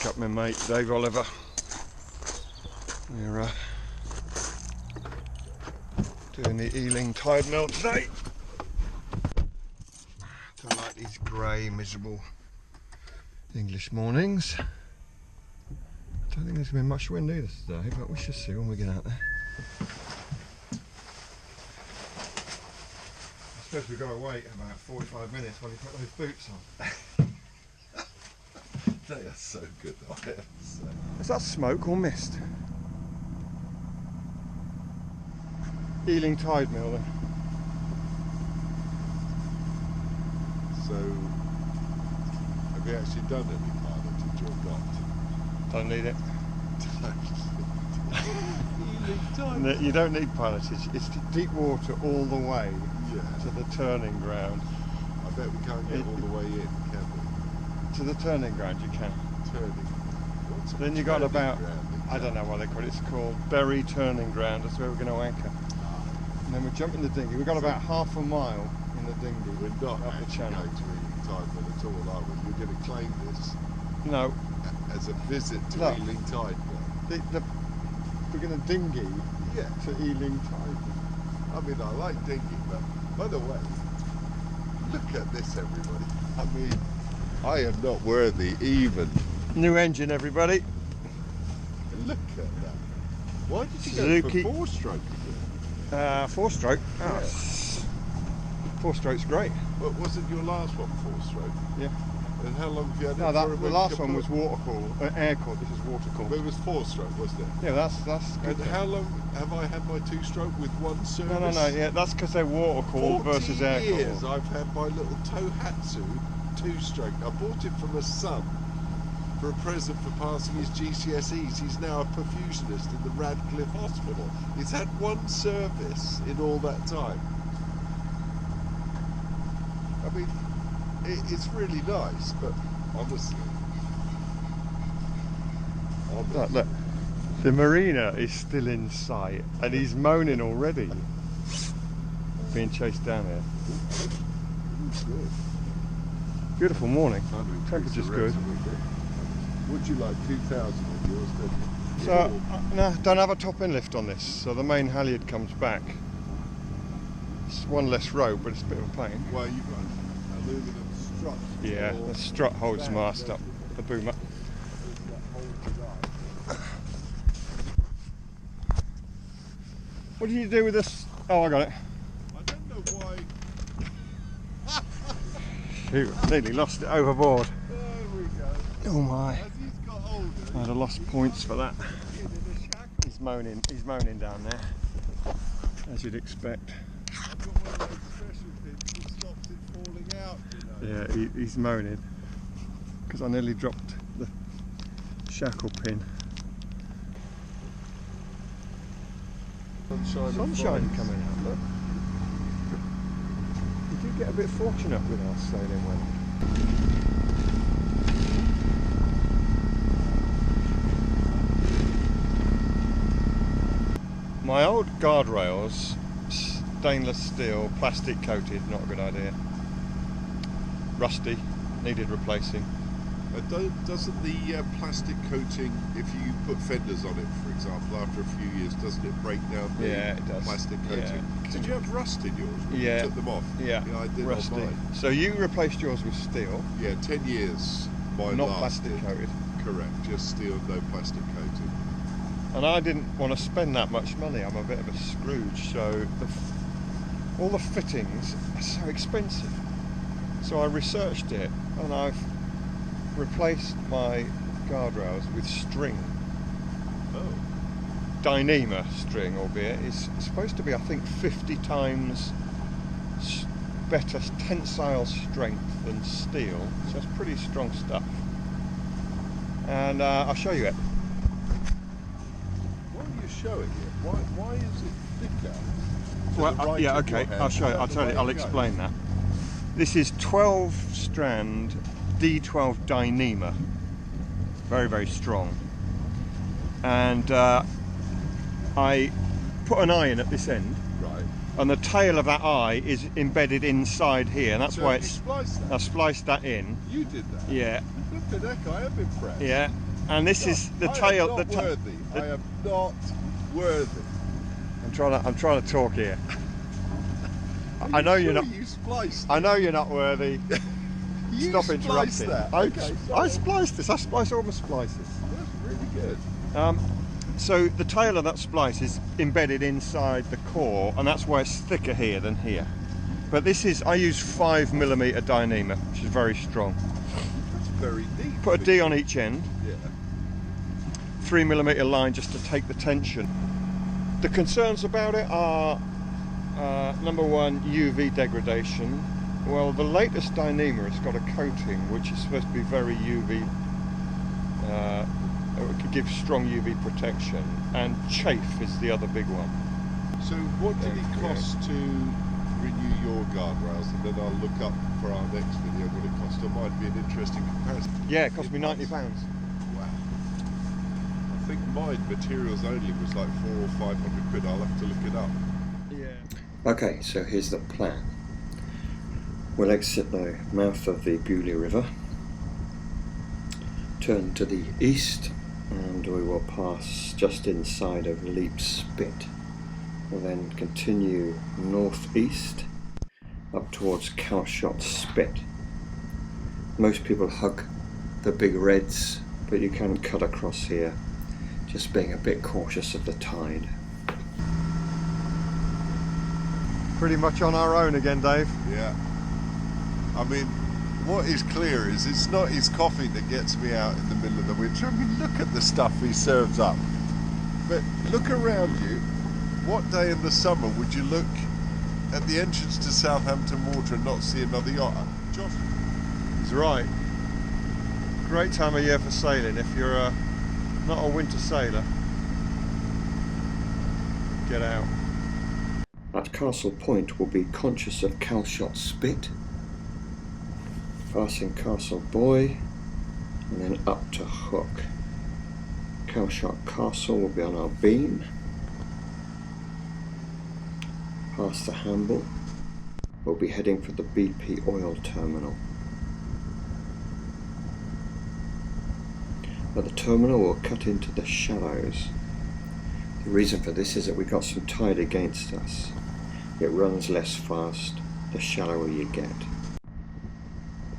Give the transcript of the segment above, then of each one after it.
pick up my mate Dave Oliver. We're doing the Eling tide melt today. Don't like these grey, miserable English mornings. I don't think there's going to be much wind either today, but we shall see when we get out there. I suppose we've got to wait about 45 minutes while you put those boots on. They are so good, I have to say. Is that smoke or mist? Eling tide mill then. So, have you actually done any pilotage or not? Don't need it. Eling tide. No, you don't need pilotage. It's deep water all the way to the turning ground. I bet we can't get all the way in, can we? To the turning ground you can. Turning. Then you got about, ground, I don't know what they call it, it's called Berry Turning Ground, that's where we're going to anchor. And then we jump in the dinghy, we've got about half a mile in the dinghy. We're not up the actually channel. going to Eling Tide Mill at all, are we? You're going to claim this No, as a visit to No. Eling Tide Mill. we're going to dinghy Yeah. to Eling Tide Mill. I mean, I like dinghy, but by the way, look at this, everybody. I mean, I am not worthy even. New engine, everybody. Look at that. Why did you Suzuki. go for four-stroke again? 4-stroke. Yeah. Oh, 4-stroke's great. But wasn't your last one four-stroke? Yeah. And how long have you had No, it for? the last one was water cooled, air cooled. This is water But cooled. it was four-stroke, wasn't it? Yeah, that's good. And how long have I had my two-stroke with one service? No. Yeah, that's because they're water cooled 40 versus air years cooled. I've had my little Tohatsu two-stroke. I bought it for my son for a present for passing his GCSEs. He's now a perfusionist in the Radcliffe Hospital. He's had one service in all that time. I mean, it's really nice, but honestly. Look, the marina is still in sight and he's moaning already. Being chased down here. Good. Beautiful morning. Time to increase Temperature's the good. rest a wee bit. Would you like 2,000 of yours, don't you? So, no, don't have a top end lift on this, so the main halyard comes back. It's one less rope, but it's a bit of a pain. Well, you've got aluminium struts. Yeah, the strut holds the mast up, the boom up. What did you do with this? Oh, I got it. I don't know why. Shoot, nearly lost it overboard. There we go. Oh my. As he's got older, I'd have lost points for that. he's in a shack. He's moaning down there, as you'd expect. I've got one of those special pins that stops it falling out, you know. Yeah, he's moaning because I nearly dropped the shackle pin. Sunshine coming out, look. You do get a bit fortunate with our sailing weather. My old guardrails, stainless steel, plastic coated, not a good idea. Rusty, needed replacing. Doesn't the plastic coating, if you put fenders on it, for example, after a few years, doesn't it break down the Yeah, it does. plastic coating? Yeah. Did you have rust in yours when Yeah. you took them off? Yeah, I did rusty. on mine. So you replaced yours with steel, Yeah, 10 years. Mine not lasted. plastic coated. Correct, just steel, no plastic coating. And I didn't want to spend that much money. I'm a bit of a Scrooge, so all the fittings are so expensive. So I researched it and I've replaced my guardrails with string. Oh. Dyneema string, albeit. It's supposed to be, I think, 50 times better tensile strength than steel. So it's pretty strong stuff. And I'll show you it. Why are you showing it? Why is it thicker? To Well, the right yeah, of your okay. head? I'll show you. I'll That's tell the you. way I'll it goes. explain that. This is 12 strand D12 Dyneema. Very, very strong. And I put an eye in at this end, Right. and the tail of that eye is embedded inside here, and that's So why you it's. spliced that? I spliced that in. You did that? Yeah, Look at that guy, I'm impressed. yeah. And this is the tail. I am not worthy. I am not worthy. I'm trying to talk here. I know you're not. You spliced. I know you're not worthy. You Stop spliced interrupting. that. I spliced this. I spliced all my splices. That's really good. So the tail of that splice is embedded inside the core, and that's why it's thicker here than here. But this is, I use 5mm Dyneema, which is very strong. That's very deep. Put a D on each end. Yeah. 3mm line just to take the tension. The concerns about it are number one, UV degradation. Well, the latest Dyneema has got a coating which is supposed to be very UV, it could give strong UV protection, and chafe is the other big one. So what did it cost to renew your guardrails, and then I'll look up for our next video what it cost. It might be an interesting comparison. Yeah, it cost me £90. Wow. I think mine materials only was like 400 or 500 quid. I'll have to look it up. Yeah. Okay, so here's the plan. We'll exit the mouth of the Beaulieu River, turn to the east, and we will pass just inside of Leap Spit. We'll then continue northeast up towards Calshot Spit. Most people hug the big reds, but you can cut across here, just being a bit cautious of the tide. Pretty much on our own again, Dave. Yeah. I mean, what is clear is it's not his coffee that gets me out in the middle of the winter. I mean, look at the stuff he serves up. But look around you. What day in the summer would you look at the entrance to Southampton Water and not see another yacht? Josh? He's right. Great time of year for sailing if you're not a winter sailor. Get out. At Castle Point we'll be conscious of Calshot Spit, passing Castle Buoy, and then up to Hook. Calshot Castle will be on our beam. Past the Hamble, we'll be heading for the BP oil terminal. At the terminal we'll cut into the shallows. The reason for this is that we got some tide against us. It runs less fast the shallower you get.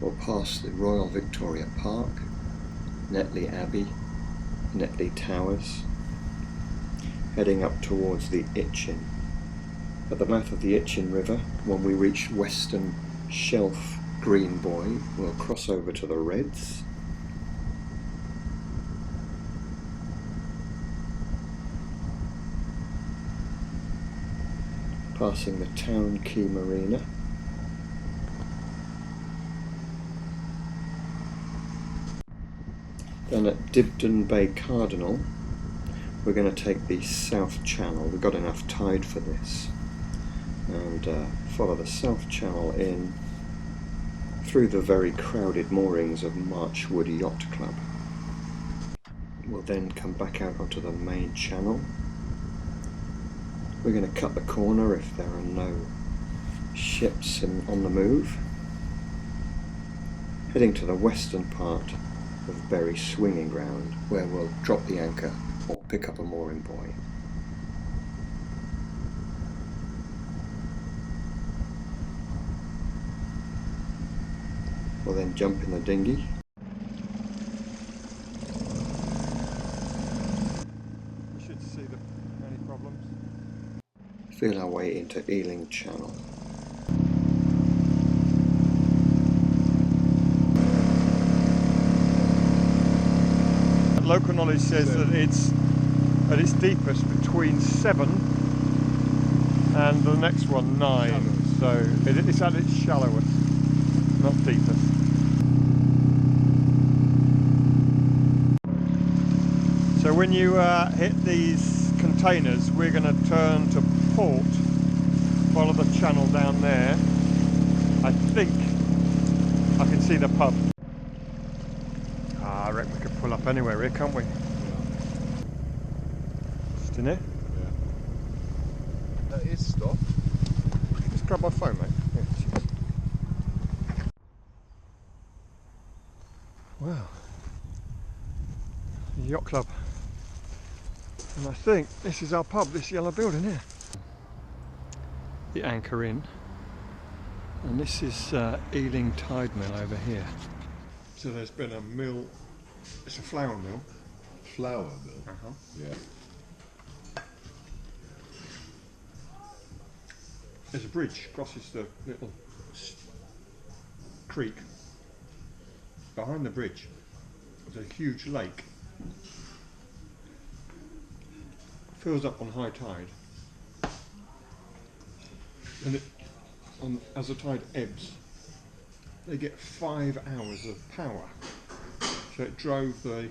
We'll pass the Royal Victoria Park, Netley Abbey, Netley Towers, heading up towards the Itchen. At the mouth of the Itchen River, when we reach Western Shelf Green Buoy, we'll cross over to the Reds. Passing the Town Quay Marina. Then at Dibden Bay Cardinal, we're going to take the South Channel. We've got enough tide for this. And follow the South Channel in through the very crowded moorings of Marchwood Yacht Club. We'll then come back out onto the main channel. We're going to cut the corner if there are no ships on the move. Heading to the western part of Bury Swinging Ground, where we'll drop the anchor or pick up a mooring buoy. We'll then jump in the dinghy. You should see any problems. Feel our way into Eling Channel. Local knowledge says that it's at its deepest between 7 and the next one 9. So it's at its shallowest, not deepest. So when you hit these containers, we're going to turn to port, follow the channel down there. I think I can see the pub. I reckon we could pull up anywhere here, can't we? Yeah. Just in here? Yeah. That is stop. Just grab my phone, mate. Yeah, cheers. Wow. Yacht Club. And I think this is our pub, this yellow building here. The Anchor Inn. And this is Eling Tide Mill over here. So there's been a mill, it's a flour mill. Flour mill? Uh-huh. Yeah. There's a bridge, crosses the little creek. Behind the bridge there's a huge lake. Fills up on high tide. And as the tide ebbs, they get 5 hours of power. So it drove the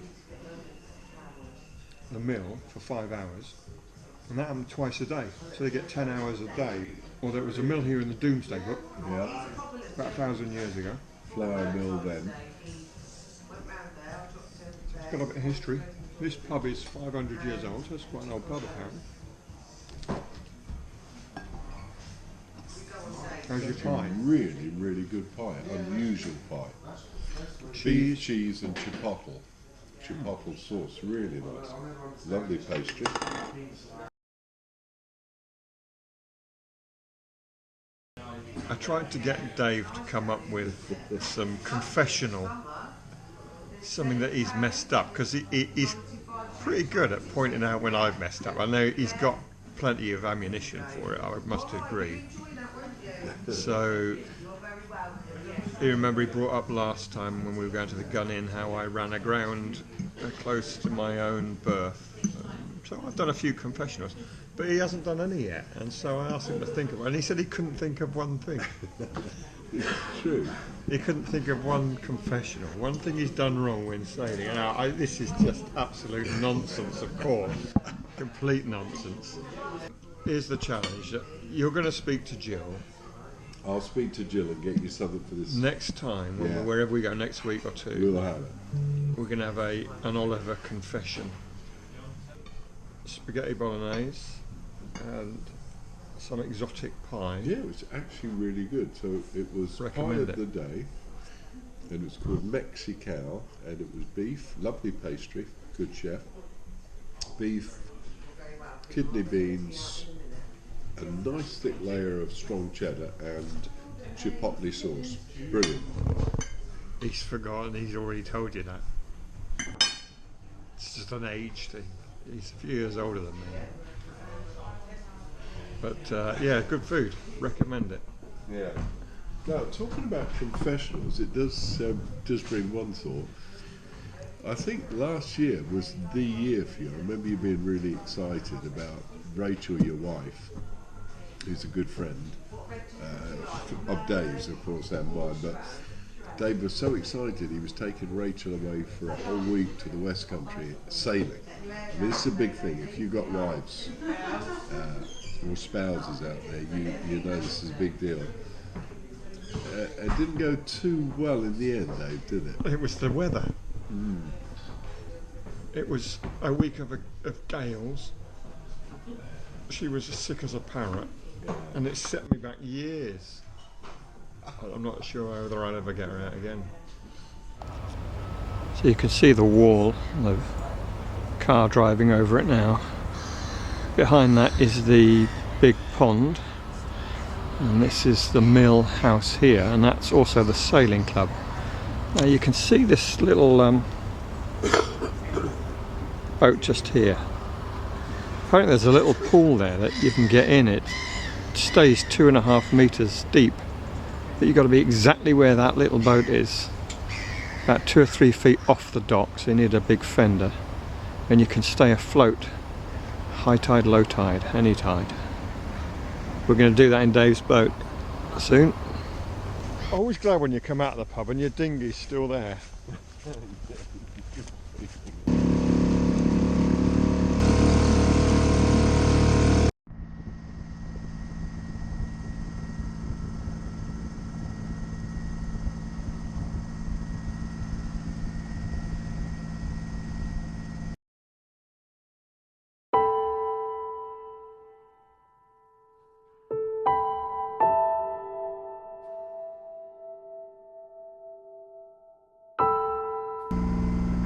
mill for 5 hours, and that happened twice a day. So they get 10 hours a day. Well, there was a mill here in the Doomsday Book, Yeah. about 1,000 years ago. Flour mill then. It's got a bit of history. This pub is 500 years old, so it's quite an old pub apparently. How's your pie? Really, really good pie. Unusual pie. Cheese. Beef, cheese and chipotle. Chipotle sauce, really nice. Lovely pastry. I tried to get Dave to come up with some confessional, something that he's messed up, because he's pretty good at pointing out when I've messed up. I know he's got plenty of ammunition for it, I must agree. So, you remember he brought up last time when we were going to the Gun Inn how I ran aground close to my own berth. So I've done a few confessionals, but he hasn't done any yet, and so I asked him to think of one, and he said he couldn't think of one thing. It's true. He couldn't think of one confessional, one thing he's done wrong when sailing. And this is just absolute nonsense, of course, complete nonsense. Here's the challenge, that you're going to speak to Jill. I'll speak to Jill and get you something for this. Next time, Yeah. wherever we go, next week or two, We'll have it. we're going to have an Oliver confession. Spaghetti bolognese and some exotic pie. Yeah, it was actually really good. So it was Recommend pie of it. the day, and it's called Mexical, and it was beef, lovely pastry, good chef, beef, kidney beans, a nice thick layer of strong cheddar, and chipotle sauce. Brilliant. He's forgotten, he's already told you that. It's just an age thing. He's a few years older than me. But yeah, good food. Recommend it. Yeah. Now, talking about confessionals, it does bring one thought. I think last year was the year for you. I remember you being really excited about Rachel, your wife, who's a good friend of Dave's, of course, and mine. But Dave was so excited he was taking Rachel away for a whole week to the West Country sailing. I mean, this is a big thing. If you've got wives or spouses out there, you know this is a big deal. It didn't go too well in the end, Dave, did it? It was the weather. It was a week of gales. She was as sick as a parrot, and it set me back years. I'm not sure whether I'll ever get her out again. So you can see the wall, the car driving over it now. Behind that is the big pond, and this is the mill house here, and that's also the sailing club. Now you can see this little boat just here. Apparently there's a little pool there that you can get in. It stays 2.5 meters deep, but you've got to be exactly where that little boat is, about 2 or 3 feet off the dock, so you need a big fender, and you can stay afloat high tide, low tide, any tide. We're going to do that in Dave's boat soon. Always glad when you come out of the pub and your dinghy's still there.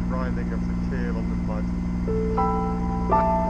Grinding of the keel on the mind.